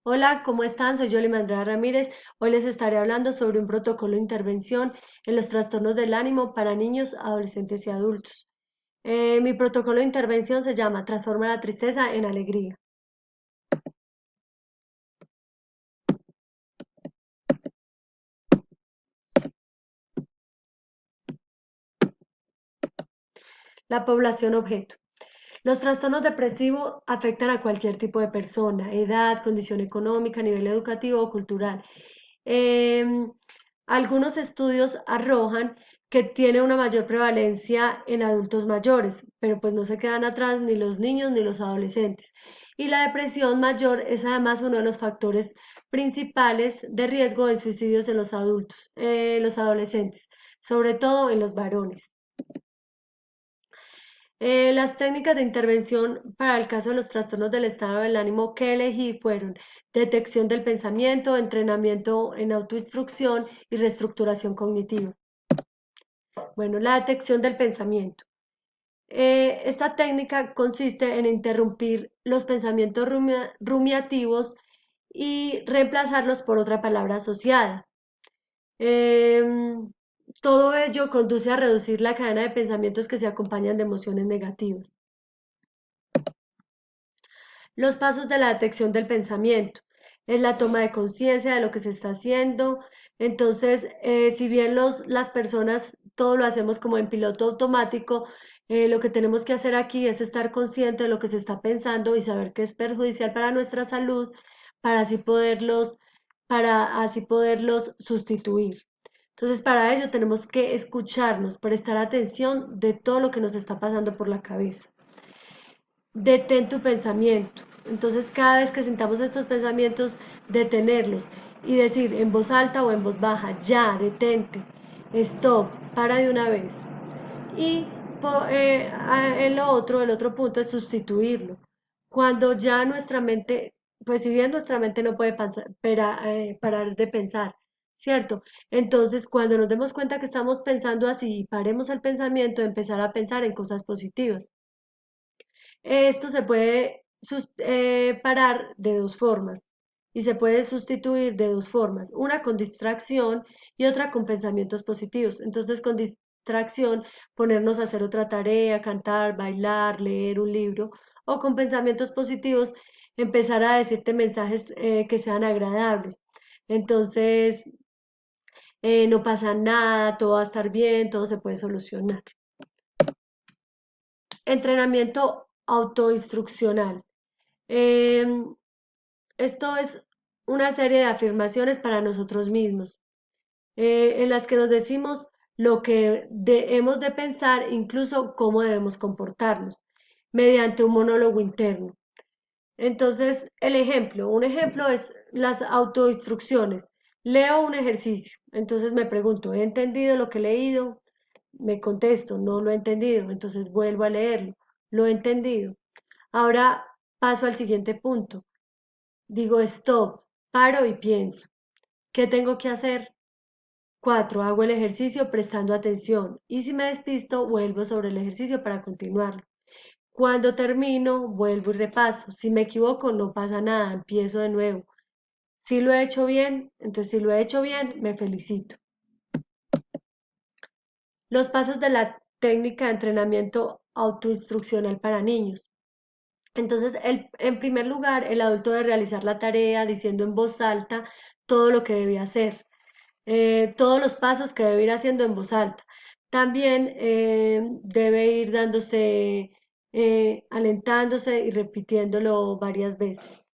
Hola, ¿cómo están? Soy Yoli Andrea Ramírez. Hoy les estaré hablando sobre un protocolo de intervención en los trastornos del ánimo para niños, adolescentes y adultos. Mi protocolo de intervención se llama Transforma la tristeza en alegría. La población objeto. Los trastornos depresivos afectan a cualquier tipo de persona, edad, condición económica, nivel educativo o cultural. Em, Algunos estudios arrojan que tiene una mayor prevalencia en adultos mayores, pero pues no se quedan atrás ni los niños ni los adolescentes. Y la depresión mayor es además uno de los factores principales de riesgo de suicidios en los adultos, los adolescentes, sobre todo en los varones. Las técnicas de intervención para el caso de los trastornos del estado del ánimo que elegí fueron detección del pensamiento, entrenamiento en autoinstrucción y reestructuración cognitiva. Bueno, la detección del pensamiento. Esta técnica consiste en interrumpir los pensamientos rumiativos y reemplazarlos por otra palabra asociada. Em, Todo ello conduce a reducir la cadena de pensamientos que se acompañan de emociones negativas. Los pasos de la detección del pensamiento es la toma de conciencia de lo que se está haciendo. Entonces, si bien las personas todo lo hacemos como en piloto automático, lo que tenemos que hacer aquí es estar consciente de lo que se está pensando y saber que es perjudicial para nuestra salud para así poderlos sustituir. Entonces, para ello tenemos que escucharnos, prestar atención de todo lo que nos está pasando por la cabeza. Detén tu pensamiento. Entonces, cada vez que sintamos estos pensamientos, detenerlos y decir en voz alta o en voz baja, ya, detente, stop, para de una vez. Y el otro punto es sustituirlo. Cuando ya nuestra mente, pues si bien nuestra mente no puede parar de pensar, ¿cierto? Entonces, cuando nos demos cuenta que estamos pensando así y paremos el pensamiento, empezar a pensar en cosas positivas. Esto se puede parar de dos formas y se puede sustituir de dos formas, una con distracción y otra con pensamientos positivos. Entonces, con distracción, ponernos a hacer otra tarea, cantar, bailar, leer un libro, o con pensamientos positivos, empezar a decirte mensajes que sean agradables. Entonces, no pasa nada, todo va a estar bien, todo se puede solucionar. Entrenamiento autoinstruccional. Em, Esto es una serie de afirmaciones para nosotros mismos, en las que nos decimos lo que hemos de pensar, incluso cómo debemos comportarnos, mediante un monólogo interno. Entonces, un ejemplo es las autoinstrucciones. Leo un ejercicio, entonces me pregunto, ¿he entendido lo que he leído? Me contesto, no lo he entendido, entonces vuelvo a leerlo, lo he entendido. Ahora paso al siguiente punto. Digo stop, paro y pienso. ¿Qué tengo que hacer? 4. Hago el ejercicio prestando atención y si me despisto, vuelvo sobre el ejercicio para continuarlo. Cuando termino, vuelvo y repaso. Si me equivoco, no pasa nada, empiezo de nuevo. Si lo he hecho bien, entonces si lo he hecho bien, me felicito. Los pasos de la técnica de entrenamiento autoinstruccional para niños. Entonces, en primer lugar, el adulto debe realizar la tarea diciendo en voz alta todo lo que debe hacer, todos los pasos que debe ir haciendo en voz alta. También debe ir alentándose y repitiéndolo varias veces,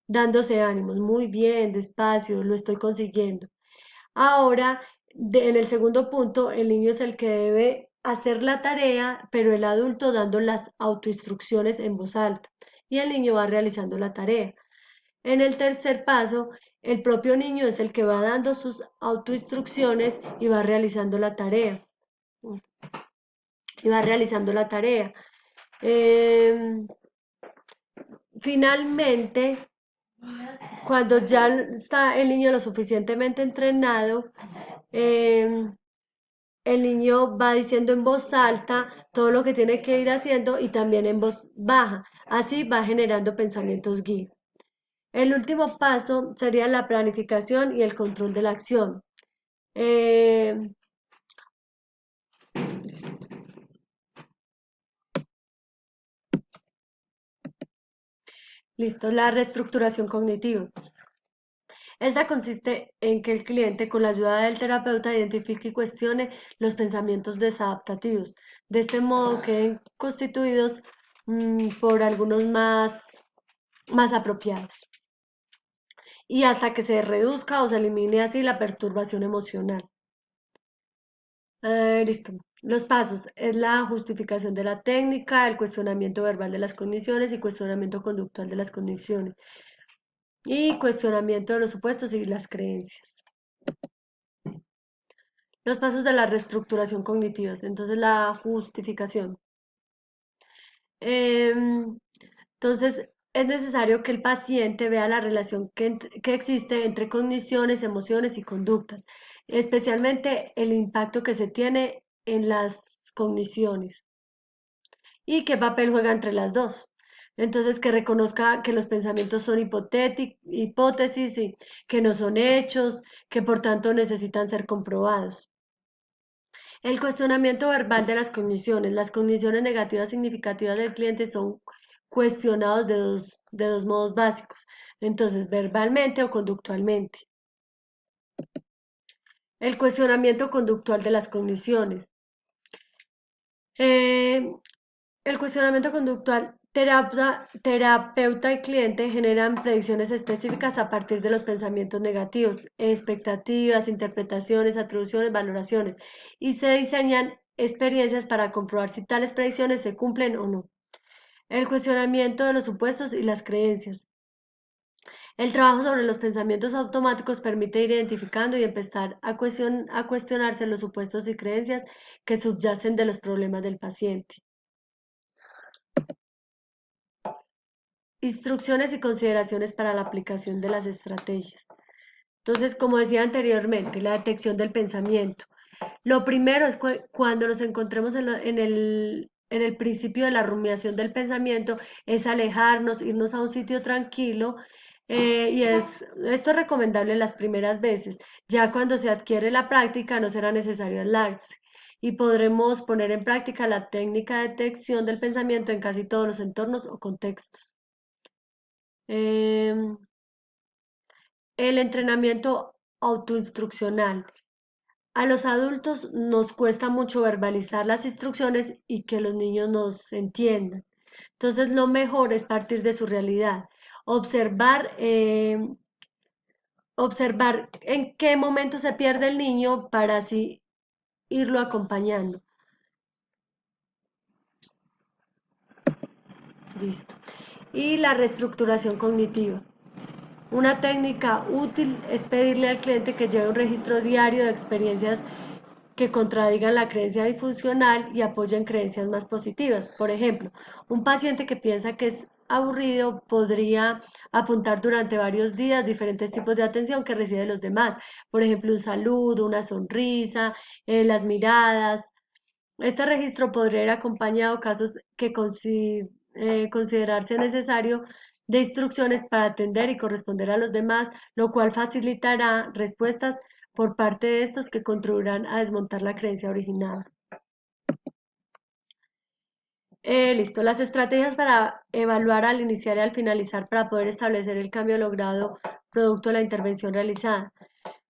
dándose ánimos, muy bien, despacio, lo estoy consiguiendo. Ahora, en el segundo punto, el niño es el que debe hacer la tarea, pero el adulto dando las autoinstrucciones en voz alta y el niño va realizando la tarea. En el tercer paso, el propio niño es el que va dando sus autoinstrucciones y va realizando la tarea. Y va realizando la tarea. Eh, Finalmente, cuando ya está el niño lo suficientemente entrenado, eh, el niño va diciendo en voz alta todo lo que tiene que ir haciendo y también en voz baja. Así va generando pensamientos guía. El último paso sería la planificación y el control de la acción. Eh, Listo, la reestructuración cognitiva. Esta consiste en que el cliente, con la ayuda del terapeuta, identifique y cuestione los pensamientos desadaptativos. De este modo queden constituidos por algunos más apropiados. Y hasta que se reduzca o se elimine así la perturbación emocional. Listo. Los pasos es la justificación de la técnica, el cuestionamiento verbal de las condiciones y cuestionamiento conductual de las condiciones y cuestionamiento de los supuestos y las creencias. Los pasos de la reestructuración cognitiva. Entonces, la justificación. Entonces, es necesario que el paciente vea la relación que existe entre cogniciones, emociones y conductas, especialmente el impacto que se tiene en las cogniciones y qué papel juega entre las dos. Entonces, que reconozca que los pensamientos son hipótesis y que no son hechos, que por tanto necesitan ser comprobados. El cuestionamiento verbal de las cogniciones. Las cogniciones negativas significativas del cliente son cuestionados de dos modos básicos. Entonces, verbalmente o conductualmente. El cuestionamiento conductual de las cogniciones. Eh, el cuestionamiento conductual, terapeuta y cliente generan predicciones específicas a partir de los pensamientos negativos, expectativas, interpretaciones, atribuciones, valoraciones, y se diseñan experiencias para comprobar si tales predicciones se cumplen o no. El cuestionamiento de los supuestos y las creencias. El trabajo sobre los pensamientos automáticos permite ir identificando y empezar a cuestionarse los supuestos y creencias que subyacen de los problemas del paciente. Instrucciones y consideraciones para la aplicación de las estrategias. Entonces, como decía anteriormente, la detección del pensamiento. Lo primero es cuando nos encontremos en el principio de la rumiación del pensamiento, es alejarnos, irnos a un sitio tranquilo. Esto es recomendable las primeras veces. Ya cuando se adquiere la práctica no será necesario aislarse y podremos poner en práctica la técnica de detección del pensamiento en casi todos los entornos o contextos. Em, el entrenamiento autoinstruccional. A los adultos nos cuesta mucho verbalizar las instrucciones y que los niños nos entiendan. Entonces, lo mejor es partir de su realidad, observar en qué momento se pierde el niño para así irlo acompañando. Listo. Y la reestructuración cognitiva. Una técnica útil es pedirle al cliente que lleve un registro diario de experiencias que contradigan la creencia disfuncional y apoyen creencias más positivas. Por ejemplo, un paciente que piensa que es aburrido podría apuntar durante varios días diferentes tipos de atención que recibe de los demás. Por ejemplo, un saludo, una sonrisa, las miradas. Este registro podría ir acompañado de casos que considerarse necesario de instrucciones para atender y corresponder a los demás, lo cual facilitará respuestas por parte de estos que contribuirán a desmontar la creencia originada. Listo, las estrategias para evaluar al iniciar y al finalizar para poder establecer el cambio logrado producto de la intervención realizada.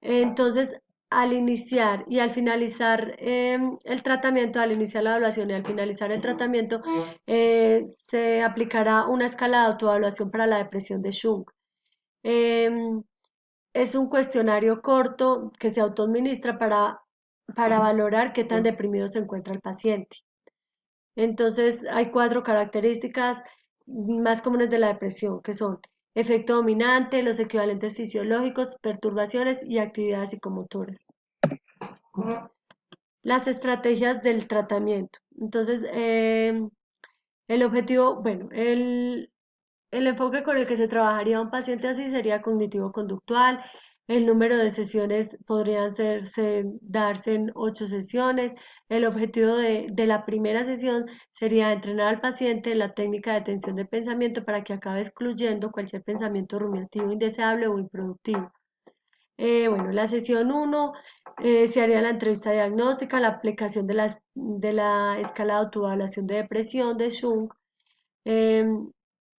Entonces, al iniciar y al finalizar el tratamiento, al iniciar la evaluación y al finalizar el tratamiento, se aplicará una escala de autoevaluación para la depresión de Jung. Em, es un cuestionario corto que se autoadministra para valorar qué tan deprimido se encuentra el paciente. Entonces, hay 4 características más comunes de la depresión, que son efecto dominante, los equivalentes fisiológicos, perturbaciones y actividades psicomotoras. Las estrategias del tratamiento. Entonces, el objetivo, bueno, el enfoque con el que se trabajaría un paciente así sería cognitivo-conductual, El número de sesiones podrían darse en 8 sesiones. El objetivo de la primera sesión sería entrenar al paciente en la técnica de atención del pensamiento para que acabe excluyendo cualquier pensamiento rumiativo, indeseable o improductivo. Bueno, la sesión 1 se haría la entrevista diagnóstica, la aplicación de la escala de autoevaluación de depresión de Jung. En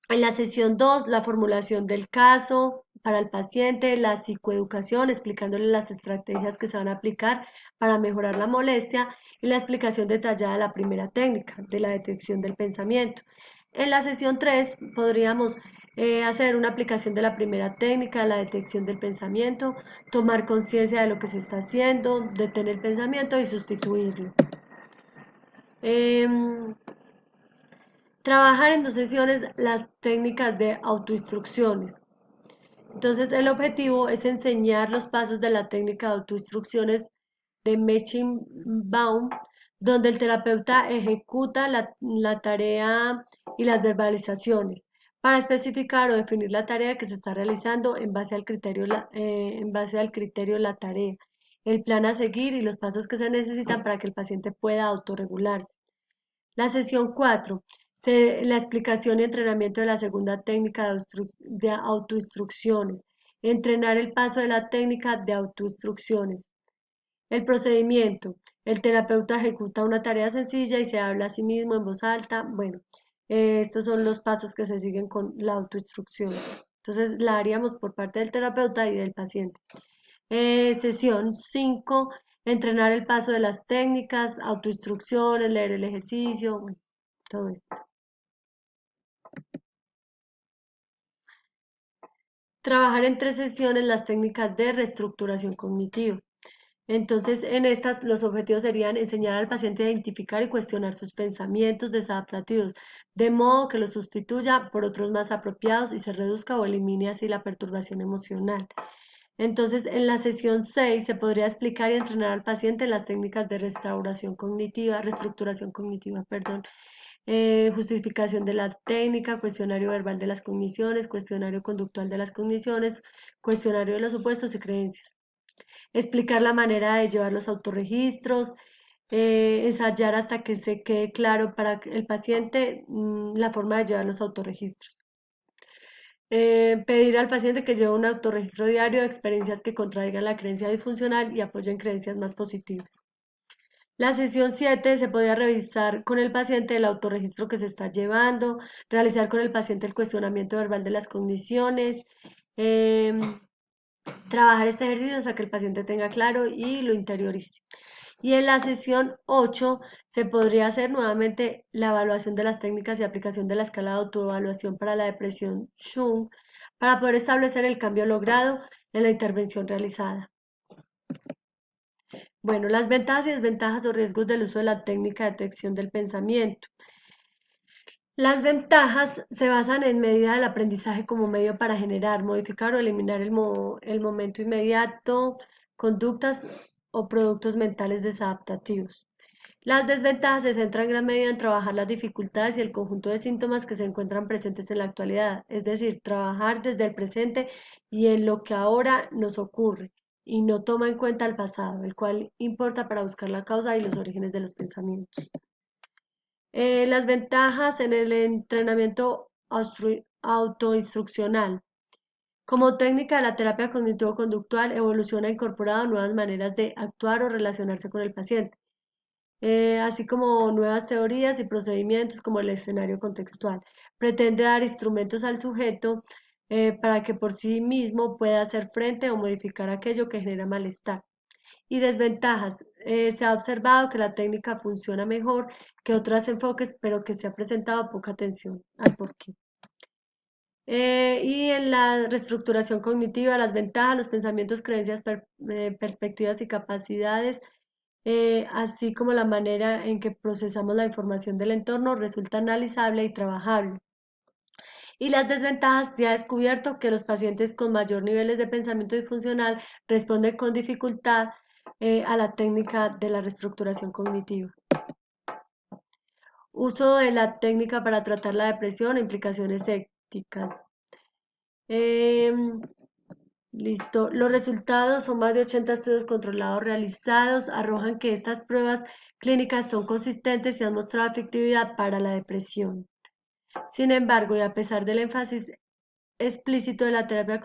la sesión 2, la formulación del caso para el paciente, la psicoeducación, explicándole las estrategias que se van a aplicar para mejorar la molestia y la explicación detallada de la primera técnica, de la detección del pensamiento. En la sesión 3 podríamos hacer una aplicación de la primera técnica, la detección del pensamiento, tomar conciencia de lo que se está haciendo, detener el pensamiento y sustituirlo. Trabajar en 2 sesiones las técnicas de autoinstrucciones. Entonces, el objetivo es enseñar los pasos de la técnica de autoinstrucciones de Baum, donde el terapeuta ejecuta la tarea y las verbalizaciones para especificar o definir la tarea que se está realizando en base al criterio de la tarea, el plan a seguir y los pasos que se necesitan para que el paciente pueda autorregularse. La sesión 4, la explicación y entrenamiento de la segunda técnica de autoinstrucciones. Entrenar el paso de la técnica de autoinstrucciones. El procedimiento. El terapeuta ejecuta una tarea sencilla y se habla a sí mismo en voz alta. Bueno, estos son los pasos que se siguen con la autoinstrucción. Entonces, la haríamos por parte del terapeuta y del paciente. Sesión 5, entrenar el paso de las técnicas, autoinstrucciones, leer el ejercicio, bueno, todo esto. Trabajar en 3 sesiones las técnicas de reestructuración cognitiva. Entonces, en estas los objetivos serían enseñar al paciente a identificar y cuestionar sus pensamientos desadaptativos, de modo que los sustituya por otros más apropiados y se reduzca o elimine así la perturbación emocional. Entonces, en la sesión 6 se podría explicar y entrenar al paciente en las técnicas de reestructuración cognitiva, perdón, justificación de la técnica, cuestionario verbal de las cogniciones, cuestionario conductual de las cogniciones, cuestionario de los supuestos y creencias. Explicar la manera de llevar los autorregistros, ensayar hasta que se quede claro para el paciente la forma de llevar los autorregistros. Pedir al paciente que lleve un autorregistro diario de experiencias que contradigan la creencia disfuncional y apoyen creencias más positivas. La sesión 7 se podría revisar con el paciente el autorregistro que se está llevando, realizar con el paciente el cuestionamiento verbal de las cogniciones, trabajar este ejercicio hasta que el paciente tenga claro y lo interiorice. Y en la sesión 8 se podría hacer nuevamente la evaluación de las técnicas y aplicación de la escala de autoevaluación para la depresión Jung para poder establecer el cambio logrado en la intervención realizada. Bueno, las ventajas y desventajas o riesgos del uso de la técnica de detección del pensamiento. Las ventajas se basan en medida del aprendizaje como medio para generar, modificar o eliminar el momento inmediato, conductas o productos mentales desadaptativos. Las desventajas se centran en gran medida en trabajar las dificultades y el conjunto de síntomas que se encuentran presentes en la actualidad, es decir, trabajar desde el presente y en lo que ahora nos ocurre y no toma en cuenta el pasado, el cual importa para buscar la causa y los orígenes de los pensamientos. Las ventajas en el entrenamiento autoinstruccional. Como técnica de la terapia cognitivo-conductual evoluciona incorporado nuevas maneras de actuar o relacionarse con el paciente, así como nuevas teorías y procedimientos como el escenario contextual. Pretende dar instrumentos al sujeto para que por sí mismo pueda hacer frente o modificar aquello que genera malestar. Y desventajas. Se ha observado que la técnica funciona mejor que otros enfoques, pero que se ha presentado poca atención al porqué. Y en la reestructuración cognitiva, las ventajas, los pensamientos, creencias, perspectivas y capacidades, así como la manera en que procesamos la información del entorno, resulta analizable y trabajable. Y las desventajas, se ha descubierto que los pacientes con mayor niveles de pensamiento disfuncional responden con dificultad a la técnica de la reestructuración cognitiva. Uso de la técnica para tratar la depresión e implicaciones éticas. Listo. Los resultados son más de 80 estudios controlados realizados, arrojan que estas pruebas clínicas son consistentes y han mostrado efectividad para la depresión. Sin embargo, y a pesar del énfasis explícito de la terapia